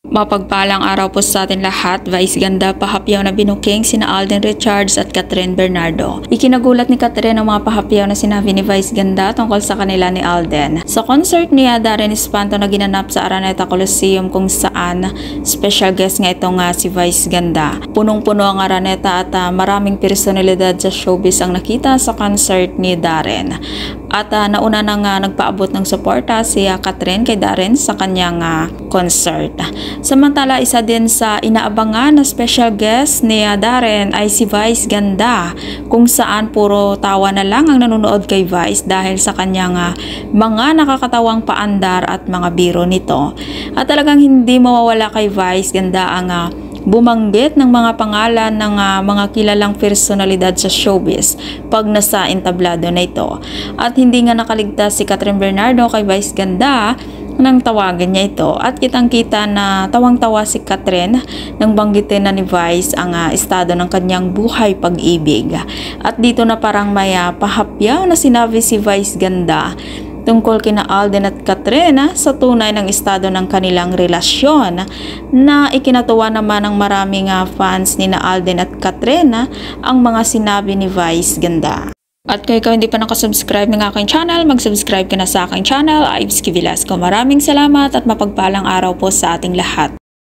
Mapagpalang araw po sa atin lahat. Vice ganda pahapyaw na binuking sina Alden Richards at Catherine Bernardo. Ikinagulat ni Catherine ang mga pahapyaw na sinabi ni Vice ganda tungkol sa kanila ni Alden. Sa concert niya Darren Espanto na ginanap sa Araneta Coliseum kung saan special guest nga ito nga si Vice ganda. Punong-puno ang Araneta at maraming personalidad sa showbiz ang nakita sa concert ni Darren. At nauna na nga nagpaabot ng suporta si Catherine kay Darren sa kanyang concert. Samantala, isa din sa inaabangan na special guest ni Darren ay si Vice ganda, kung saan puro tawa na lang ang nanonood kay Vice dahil sa kanyang mga nakakatawang paandar at mga biro nito. At talagang hindi mawawala kay Vice ganda ang bumanggit ng mga pangalan ng mga kilalang personalidad sa showbiz pag nasa entablado na ito. At hindi nga nakaligtas si Catherine Bernardo kay Vice ganda nang tawagan niya ito, at kitang-kita na tawang-tawa si Catherine nang banggitin na ni Vice ang estado ng kanyang buhay pag-ibig. At dito na parang may pahapyaw na sinabi si Vice ganda tungkol kina Alden at Catherine sa tunay ng estado ng kanilang relasyon, na ikinatuwa naman ng maraming fans ni na Alden at Catherine ang mga sinabi ni Vice ganda. At kung ikaw hindi pa nakasubscribe ng aking channel, mag-subscribe ka na sa aking channel, Ives Velasco. Maraming salamat at mapagpalang araw po sa ating lahat.